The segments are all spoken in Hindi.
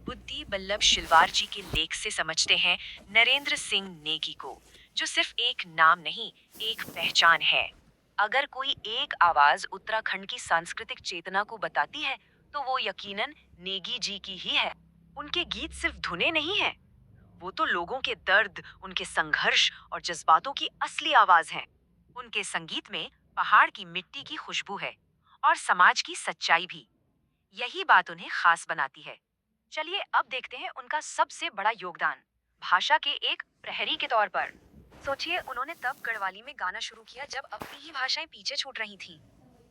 बुद्धि बल्लभ शिलवार जी के लेख से समझते हैं नरेंद्र सिंह नेगी को, जो सिर्फ एक नाम नहीं, एक पहचान है। अगर कोई एक आवाज उत्तराखंड की सांस्कृतिक चेतना को बताती है, तो वो यकीनन नेगी जी की ही है। उनके गीत सिर्फ धुनें नहीं हैं, वो तो लोगों के दर्द, उनके संघर्ष और जज्बातों की असली आवाज है। उनके संगीत में पहाड़ की मिट्टी की खुशबू है और समाज की सच्चाई भी। यही बात उन्हें खास बनाती है। चलिए अब देखते हैं उनका सबसे बड़ा योगदान, भाषा के एक प्रहरी के तौर पर। सोचिए, उन्होंने तब गढ़वाली में गाना शुरू किया जब अपनी ही भाषाएं पीछे छूट रही थीं।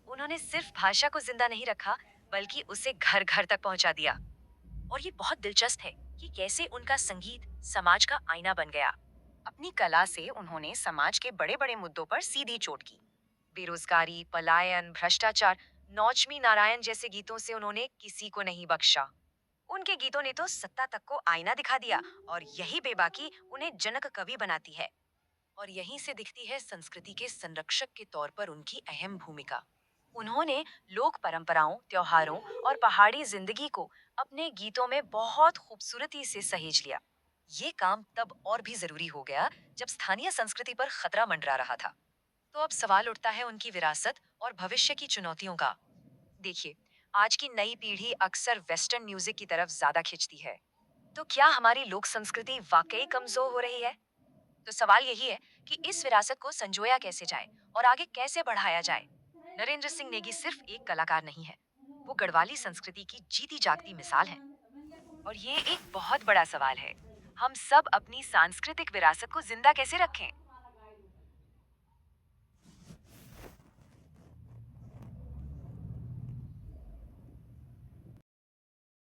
उन्होंने सिर्फ भाषा को जिंदा नहीं रखा, बल्कि उसे घर घर तक पहुंचा दिया। और ये बहुत दिलचस्प है कि कैसे उनका संगीत समाज का आईना बन गया। अपनी कला से उन्होंने समाज के बड़े बड़े मुद्दों पर सीधी चोट की। बेरोजगारी, पलायन, भ्रष्टाचार, नौचमी नारायण जैसे गीतों से उन्होंने किसी को नहीं बख्शा। उनके गीतों ने तो सत्ता तक को आईना दिखा दिया, और यही बेबाकी उन्हें जनक कवि बनाती है। और यहीं से दिखती है संस्कृति के संरक्षक के तौर पर उनकी अहम भूमिका। उन्होंने लोक परंपराओं, त्योहारों और पहाड़ी जिंदगी को अपने गीतों में बहुत खूबसूरती से सहेज लिया। ये काम तब और भी जरूरी हो गया जब स्थानीय संस्कृति पर खतरा मंडरा रहा था। तो अब सवाल उठता है उनकी विरासत और भविष्य की चुनौतियों का। देखिए, आज की नई पीढ़ी अक्सर वेस्टर्न म्यूजिक की तरफ ज्यादा खिंचती है। तो क्या हमारी लोक संस्कृति वाकई कमजोर हो रही है? तो सवाल यही है कि इस विरासत को संजोया कैसे जाए और आगे कैसे बढ़ाया जाए। नरेंद्र सिंह नेगी सिर्फ एक कलाकार नहीं है, वो गढ़वाली संस्कृति की जीती जागती मिसाल है। और ये एक बहुत बड़ा सवाल है, हम सब अपनी सांस्कृतिक विरासत को जिंदा कैसे रखें।